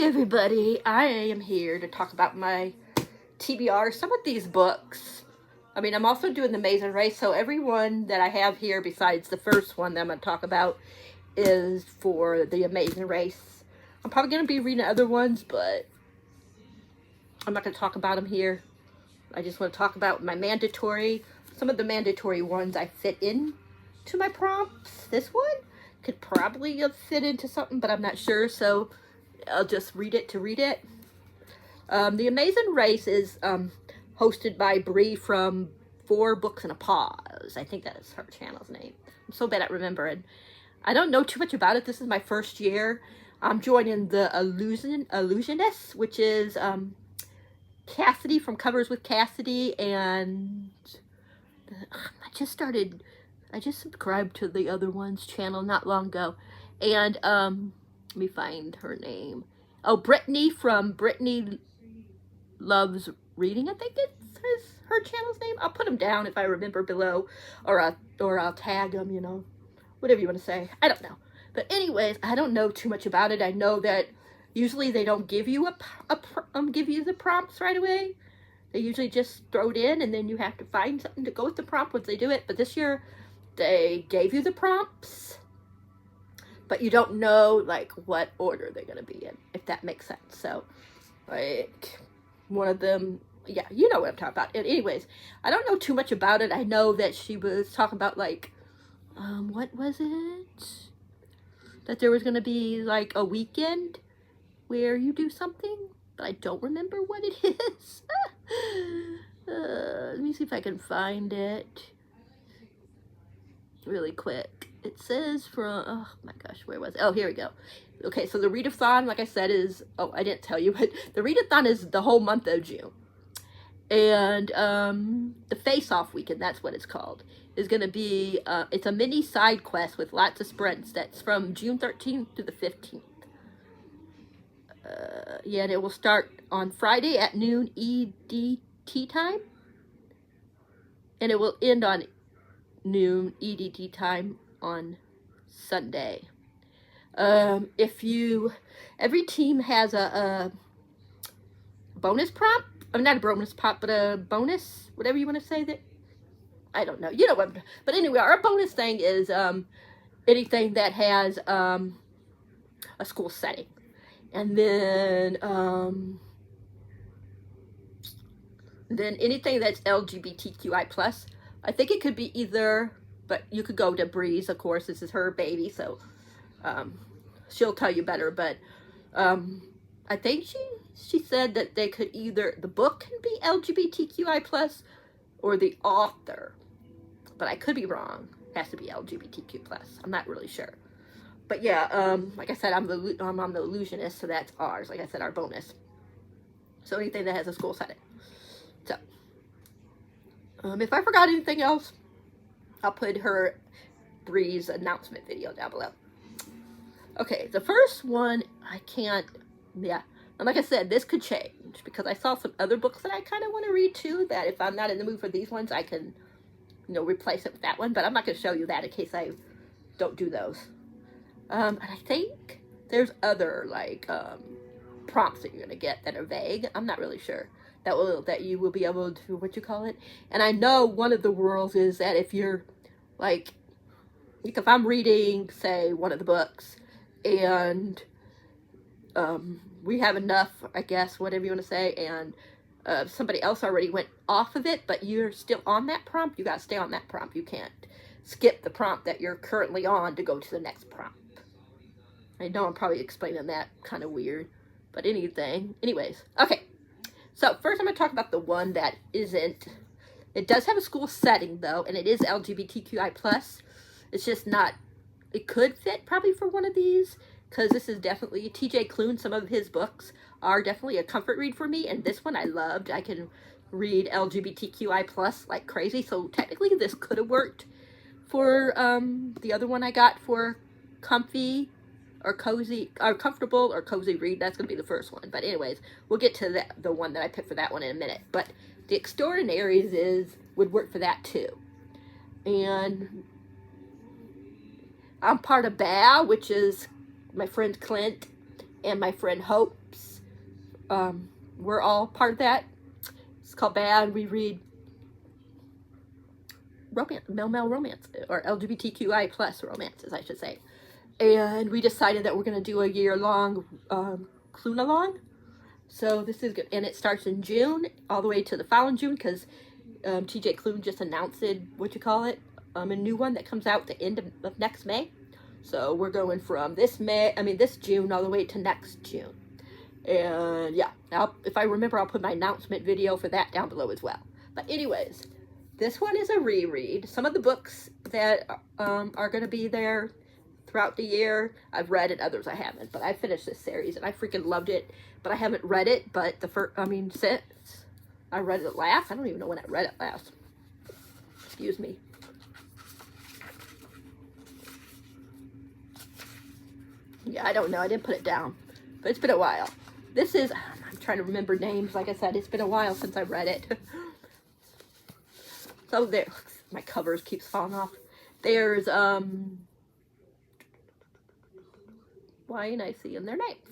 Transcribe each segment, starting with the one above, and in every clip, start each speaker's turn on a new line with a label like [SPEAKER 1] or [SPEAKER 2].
[SPEAKER 1] everybody, I am here to talk about my TBR, some of these books. I mean, I'm also doing the Amazing Race, so every one that I have here besides the first one that I'm going to talk about is for the Amazing Race. I'm probably going to be reading other ones, but I'm not going to talk about them here. I just want to talk about my mandatory. Some of the mandatory ones I fit in to my prompts. This one could probably fit into something, but I'm not sure, so I'll just read it to read it. The Amazing Race is hosted by Bree from 4 Books and a Pause. I think that is her channel's name. I'm so bad at remembering. I don't know too much about it. This is my first year. I'm joining the Illusionists, which is Cassidy from Covers with Cassidy, and I just subscribed to the other one's channel not long ago. And let me find her name. Oh, Brittany from Brittany Loves Reading, I think it's her channel's name. I'll put them down if I remember below, or I'll tag them, you know, whatever you want to say. I don't know. But anyways, I don't know too much about it. I know that usually they don't give you give you the prompts right away. They usually just throw it in, and then you have to find something to go with the prompt once they do it. But this year, they gave you the prompts, but you don't know, like, what order they're going to be in, if that makes sense. So, like, one of them, yeah, you know what I'm talking about. And anyways, I don't know too much about it. I know that she was talking about, like, what was it? That there was going to be, like, a weekend where you do something, but I don't remember what it is. Let me see if I can find it really quick. It says from, oh my gosh, where was it? Oh, here we go. Okay, so the Readathon, like I said, is, oh, I didn't tell you, but the Readathon is the whole month of June. And the face-off weekend, that's what it's called, is going to be, it's a mini side quest with lots of sprints. That's from June 13th to the 15th. Yeah, and it will start on Friday at noon EDT time. And it will end on noon EDT time on Sunday. Every team has a bonus prompt. I mean, not a bonus prompt, but a bonus, whatever you want to say that. I don't know. You know what? But anyway, our bonus thing is anything that has a school setting. And then anything that's LGBTQI+. I think it could be either, but you could go to Breeze, of course. This is her baby, so she'll tell you better. But I think she said that they could either, the book can be LGBTQI+, or the author. But I could be wrong. It has to be LGBTQ+. I'm not really sure. But yeah, like I said, I'm on the Illusionist, so that's ours. Like I said, our bonus. So anything that has a school setting. So, if I forgot anything else, I'll put her Bree's announcement video down below. Okay, the first one, I can't, yeah. And like I said, this could change, because I saw some other books that I kind of want to read too, that if I'm not in the mood for these ones, I can, you know, replace it with that one. But I'm not going to show you that in case I don't do those. And I think there's other, like, prompts that you're going to get that are vague. I'm not really sure. That you will be able to, what you call it. And I know one of the rules is that if you're, like if I'm reading, say, one of the books, and we have enough, I guess, whatever you want to say, and somebody else already went off of it, but you're still on that prompt, you got to stay on that prompt. You can't skip the prompt that you're currently on to go to the next prompt. I know I'm probably explaining that kind of weird, but anyways, okay. So first I'm going to talk about the one that isn't, it does have a school setting though, and it is LGBTQI+. It's just not, it could fit probably for one of these, because this is definitely, TJ Klune, some of his books are definitely a comfort read for me, and this one I loved. I can read LGBTQI+ like crazy, so technically this could have worked for the other one I got for comfy, or cozy, or comfortable, or cozy read. That's going to be the first one. But anyways, we'll get to the one that I picked for that one in a minute. But The Extraordinaries would work for that too. And I'm part of BAA, which is my friend Clint and my friend Hope's we're all part of that. It's called Bad. We read romance, male romance, or LGBTQI plus romances, I should say. And we decided that we're going to do a year-long Clune-along. So this is good, and it starts in June all the way to the following June, because TJ Clune just announced it, a new one that comes out the end of next May. So we're going from this June all the way to next June. And yeah, if I remember, I'll put my announcement video for that down below as well. But anyways, this one is a reread. Some of the books that are going to be there throughout the year, I've read, and others I haven't. But I finished this series, and I freaking loved it. But I haven't read it, but since I read it last, I don't even know when I read it last. Excuse me. Yeah, I don't know. I didn't put it down. But it's been a while. This is, I'm trying to remember names. Like I said, it's been a while since I read it. So there, my covers keeps falling off. There's, why ain't I seeing their names?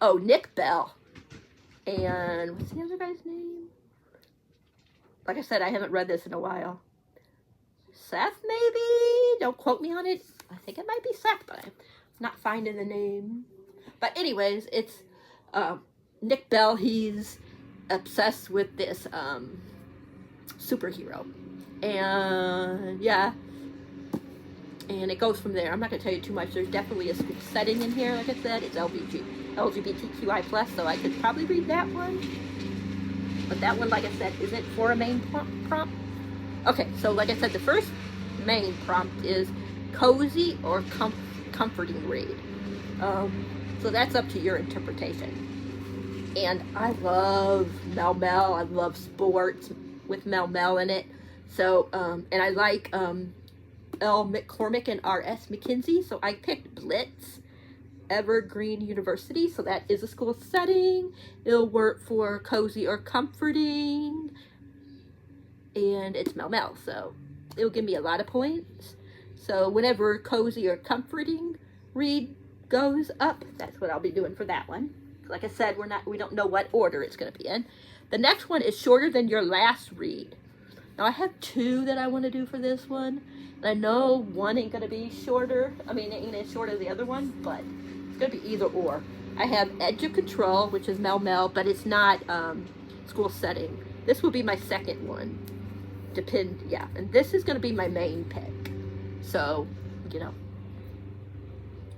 [SPEAKER 1] Oh, Nick Bell. And what's the other guy's name? Like I said, I haven't read this in a while. Seth, maybe? Don't quote me on it. I think it might be Seth, but I'm not finding the name. But anyways, it's Nick Bell. He's obsessed with this superhero. And yeah. And it goes from there. I'm not going to tell you too much. There's definitely a school setting in here. Like I said, it's LGBTQI+, so I could probably read that one. But that one, like I said, isn't for a main prompt. Okay, so like I said, the first main prompt is cozy or comforting read. So that's up to your interpretation. And I love Mel. I love sports with Mel in it. So, and I like L. McCormick and R.S. McKenzie. So I picked Blitz, Evergreen University. So that is a school setting. It'll work for cozy or comforting. And it's Mel. So it'll give me a lot of points. So whenever cozy or comforting read goes up, that's what I'll be doing for that one. Like I said, we don't know what order it's going to be in. The next one is shorter than your last read. Now I have two that I want to do for this one. And I know one ain't going to be shorter. I mean, it ain't as short as the other one, but it's going to be either or. I have Edge of Control, which is Mel, but it's not school setting. This will be my second one. Yeah. And this is going to be my main pick. So, you know.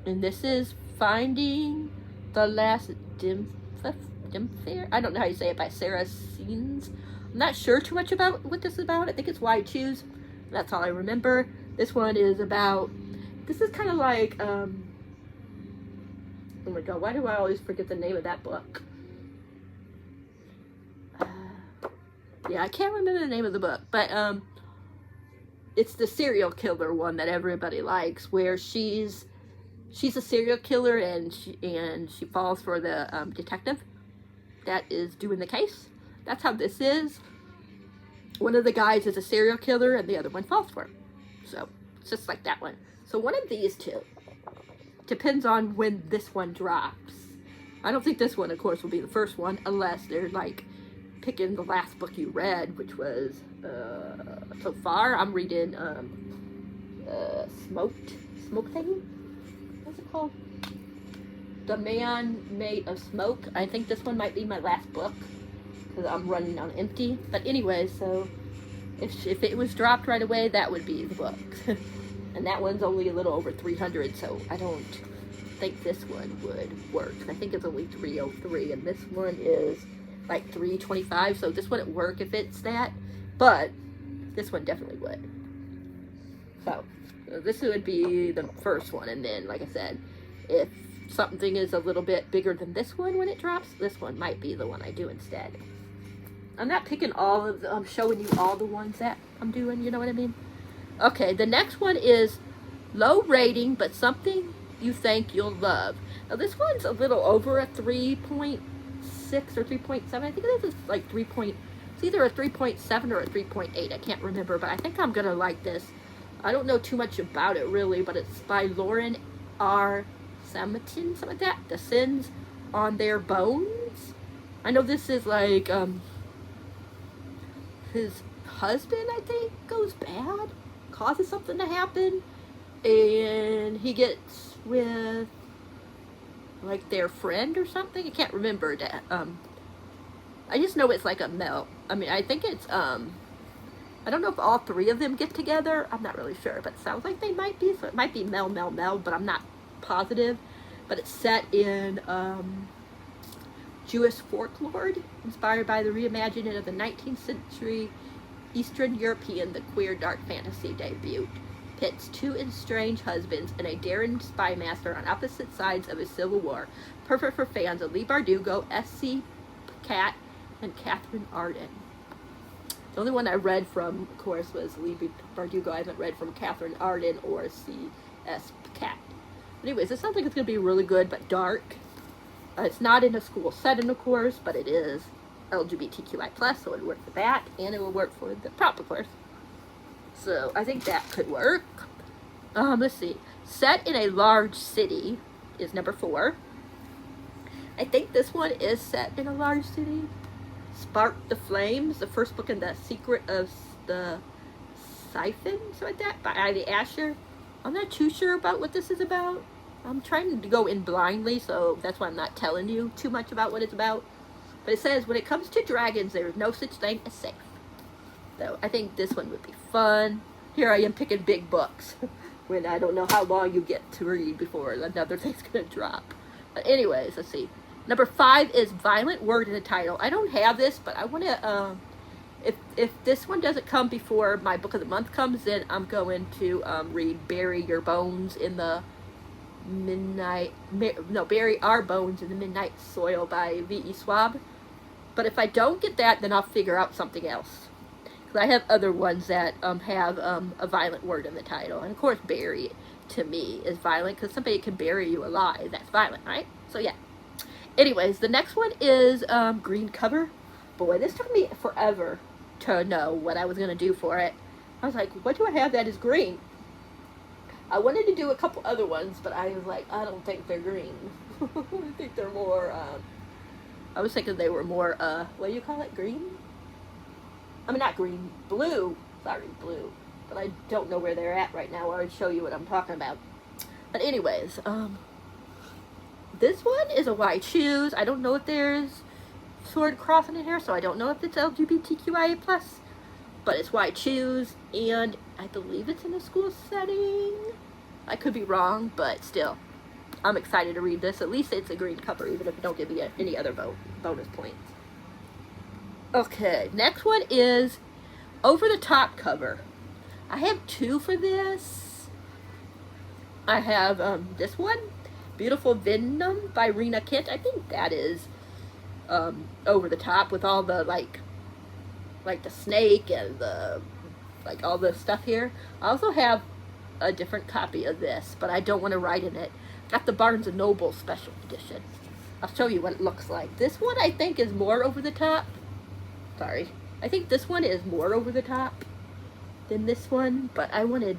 [SPEAKER 1] And this is Finding the Last Dimfair. I don't know how you say it, by Sarah Scenes. I'm not sure too much about what this is about. I think it's Why I Choose. That's all I remember. This one is about, this is kind of like, oh my god, why do I always forget the name of that book? Yeah, I can't remember the name of the book, but it's the serial killer one that everybody likes, where she's a serial killer and she falls for the detective that is doing the case. That's how this is. One of the guys is a serial killer and the other one falls for him. So it's just like that one. So one of these two. Depends on when this one drops. I don't think this one, of course, will be the first one, unless they're like picking the last book you read, which was so far I'm reading Smoke Thing. What's it called? The Man Made of Smoke. I think this one might be my last book because I'm running on empty. But anyway, so if it was dropped right away, that would be the book. And that one's only a little over 300, so I don't think this one would work. I think it's only 303, and this one is like 325, so this wouldn't work if it's that, but this one definitely would. So this would be the first one, and then, like I said, if something is a little bit bigger than this one when it drops, this one might be the one I do instead. I'm not picking all of I'm showing you all the ones that I'm doing, you know what I mean? Okay, the next one is low rating, but something you think you'll love. Now this one's a little over a 3.6 or 3.7. I think this is like it's either a 3.7 or a 3.8. I can't remember, but I think I'm gonna like this. I don't know too much about it really, but it's by Lauren R. Samutin, something like that. The Sins on Their Bones. I know this is like, his husband, I think, goes bad, causes something to happen, and he gets with, like, their friend or something. I can't remember that. I just know it's like a melt. I mean, I think it's, I don't know if all three of them get together. I'm not really sure, but it sounds like they might be. So it might be Mel, but I'm not positive. But it's set in Jewish folklore, inspired by the reimagining of the 19th century Eastern European, the queer dark fantasy debut. Pits two estranged husbands and a daring spy master on opposite sides of a civil war. Perfect for fans of Lee Bardugo, S.C. Cat, and Catherine Arden. The only one I read from, of course, was Lee Bardugo. I haven't read from Catherine Arden or C.S. Cat. But anyways, it sounds like it's going to be really good, but dark. It's not in a school setting, of course, but it is LGBTQI+, so it would work for that, and it will work for the prop, of course. So I think that could work. Let's see. Set in a large city is number 4. I think this one is set in a large city. Spark the Flames, the first book in the Secret of the Siphon, something like that, by Ivy Asher. I'm not too sure about what this is about. I'm trying to go in blindly, so that's why I'm not telling you too much about what it's about. But it says, when it comes to dragons, there is no such thing as safe. So I think this one would be fun. Here I am picking big books when I don't know how long you get to read before another thing's going to drop. But anyways, let's see. Number 5 is Violent Word in the title. I don't have this, but I want to, if this one doesn't come before my book of the month comes, then I'm going to read Bury Your Bones in the Bury Our Bones in the Midnight Soil by V.E. Schwab. But if I don't get that, then I'll figure out something else. Because I have other ones that have a violent word in the title. And of course, bury, to me, is violent, because somebody can bury you alive. That's violent, right? So yeah. Anyways, the next one is green cover. Boy, this took me forever to know what I was going to do for it. I was like, what do I have that is green? I wanted to do a couple other ones, but I was like, I don't think they're green. I think they're more, I was thinking they were more, what do you call it, green? I mean, not green, blue. Sorry, blue. But I don't know where they're at right now, or I'd show you what I'm talking about. But anyways, this one is a white shoes. I don't know if there's sword crossing in here, so I don't know if it's LGBTQIA+, but it's white shoes, and I believe it's in a school setting. I could be wrong, but still, I'm excited to read this. At least it's a green cover, even if it don't give me any other bonus points. Okay, next one is Over the Top cover. I have 2 for this. I have this one, Beautiful Venom by Rena Kent. I think that is over the top with all the like the snake and the all the stuff here. I also have a different copy of this, but I don't want to write in it. Got the Barnes & Noble special edition. I'll show you what it looks like. This one I think is more over the top. Sorry. I think this one is more over the top than this one, but I wanted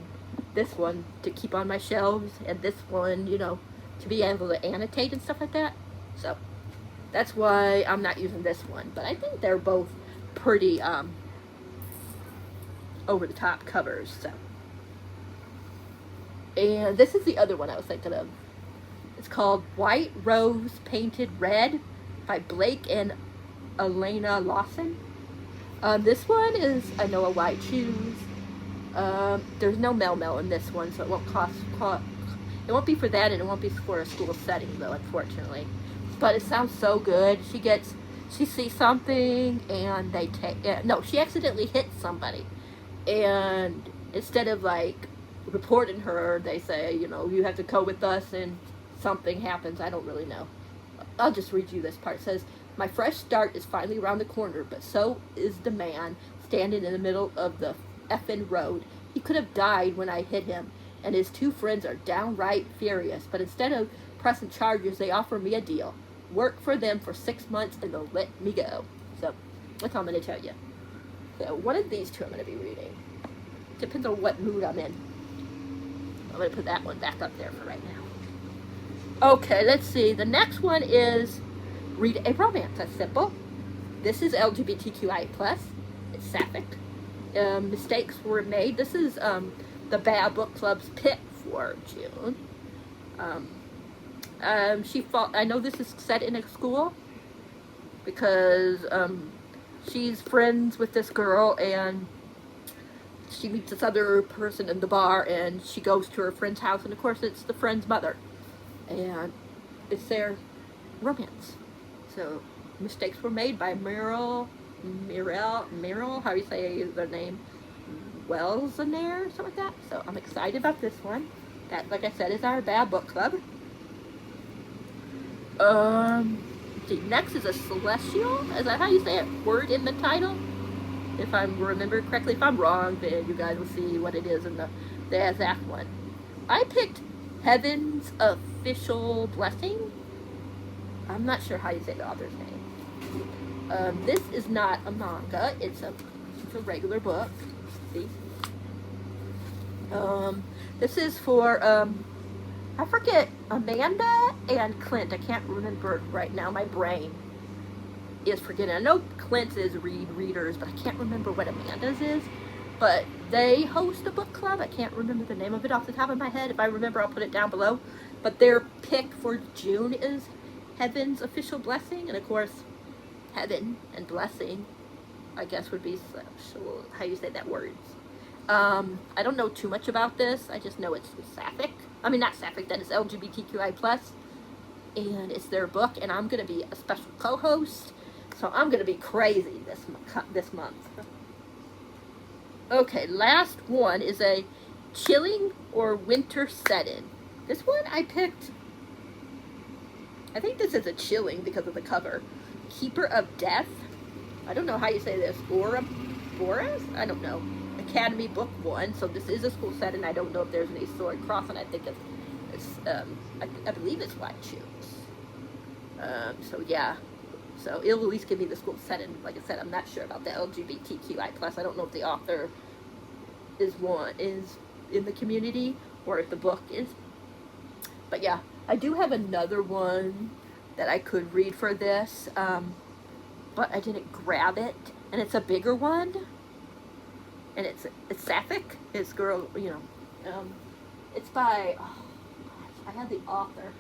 [SPEAKER 1] this one to keep on my shelves and this one, you know, to be able to annotate and stuff like that. So that's why I'm not using this one, but I think they're both pretty over the top covers. So, and this is the other one I was thinking of. It's called White Rose Painted Red by Blake and Elena Lawson. This one is, I know, a white shoes. There's no Mel in this one, so it won't it won't be for that, and it won't be for a school setting, though, unfortunately. But it sounds so good. She sees something, and they she accidentally hits somebody. And instead of, like, reporting her, they say, you know, you have to go with us, and something happens. I don't really know. I'll just read you this part. It says, my fresh start is finally around the corner, but so is the man standing in the middle of the effing road. He could have died when I hit him, and his 2 friends are downright furious. But instead of pressing charges, they offer me a deal. Work for them for 6 months, and they'll let me go. So, that's all I'm going to tell you. So, one of these 2 I'm going to be reading. Depends on what mood I'm in. I'm going to put that one back up there for right now. Okay, let's see. The next one is read a romance. That's simple. This is LGBTQI+. It's sapphic. Mistakes were made. This is the Bad Book Club's pick for June. I know this is set in a school because she's friends with this girl, and she meets this other person in the bar, and she goes to her friend's house, and of course it's the friend's mother, and it's their romance. So mistakes were made by Meryl, how do you say their name? Wells-Nair, something like that. So I'm excited about this one. That, like I said, is our Bad Book Club. See, next is a celestial. Is that how you say it? Word in the title? If I remember correctly. If I'm wrong, then you guys will see what it is in the that one. I picked Heaven's Official Blessing. I'm not sure how you say the author's name. This is not a manga. It's a regular book. See? This is for, I forget, Amanda and Clint. I can't remember right now. My brain is forgetting. I know Clint's is readers, but I can't remember what Amanda's is. But they host a book club. I can't remember the name of it off the top of my head. If I remember, I'll put it down below. But their pick for June is Heaven's Official Blessing. And of course, heaven and blessing, I guess, would be how you say that words. I don't know too much about this. I just know it's sapphic. I mean, not sapphic, that is LGBTQI+. And it's their book, and I'm going to be a special co-host. So I'm going to be crazy this month. Okay, last one is a chilling or winter setting. This one I picked, I think this is a chilling because of the cover. Keeper of Death. I don't know how you say this. Boris? I don't know. Academy Book 1. So this is a school setting. I don't know if there's any sword crossing. I think it's I believe it's white shoes. So yeah. So it'll at least give me the school setting. Like I said, I'm not sure about the LGBTQI+. I don't know if the author is in the community or if the book is. But yeah, I do have another one that I could read for this, but I didn't grab it, and it's a bigger one, and it's sapphic. It's girl, it's by, I have the author.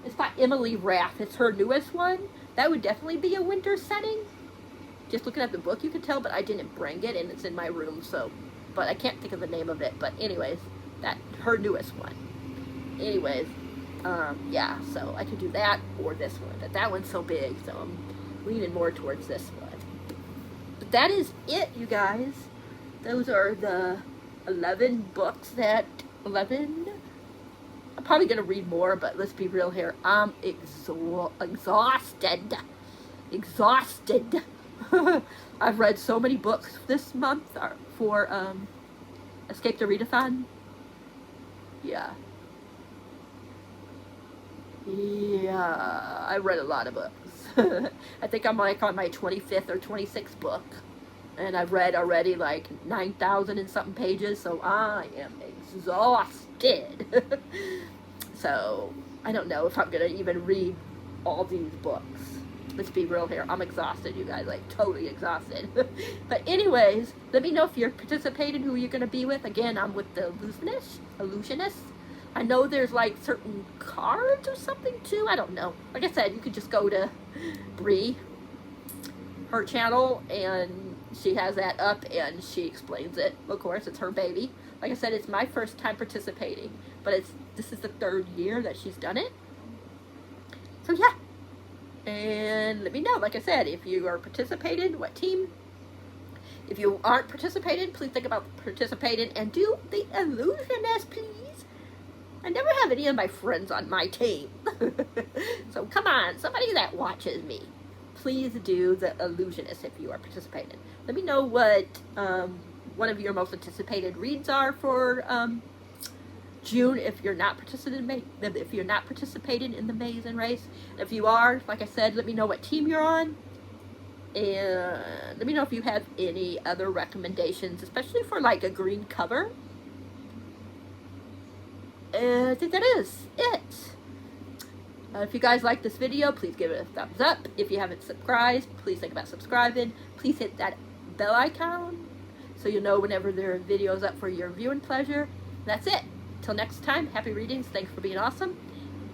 [SPEAKER 1] It's by Emily Rath. It's her newest one. That would definitely be a winter setting. Just looking at the book, you can tell, but I didn't bring it, and it's in my room, so, but I can't think of the name of it. But anyways, her newest one. Anyways, yeah, so I could do that or this one, but that one's so big, so I'm leaning more towards this one. But that is it, you guys. Those are the 11 books I'm probably going to read more, but let's be real here. I'm exhausted. I've read so many books this month for Escape the Readathon. Yeah, I read a lot of books. I think I'm like on my 25th or 26th book. And I've read already like 9,000 and something pages, so I am exhausted. So, I don't know if I'm going to even read all these books. Let's be real here. I'm exhausted, you guys. Like, totally exhausted. But anyways, let me know if you're participating, who you're going to be with. Again, I'm with the Illusionists. I know there's like certain cards or something too. I don't know. Like I said, you could just go to Bree, her channel, and she has that up and she explains it. Of course, it's her baby. Like I said, it's my first time participating, but this is the 3rd year that she's done it. So yeah. And let me know, like I said, if you are participating, what team. If you aren't participating, please think about participating and do the Illusionist, please. I never have any of my friends on my team. So come on, somebody that watches me, please do the Illusionist if you are participating. Let me know what one of your most anticipated reads are for June if you're not participating in the Maze and Race. If you are, like I said, let me know what team you're on. And let me know if you have any other recommendations, especially for like a green cover. And I think that is it. If you guys like this video, please give it a thumbs up. If you haven't subscribed, please think about subscribing. Please hit that bell icon so you'll know whenever there are videos up for your viewing pleasure. That's it. Till next time, happy readings. Thanks for being awesome.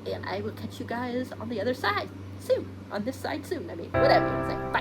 [SPEAKER 1] And I will catch you guys on the other side soon. On this side soon. I mean, whatever you say. Bye.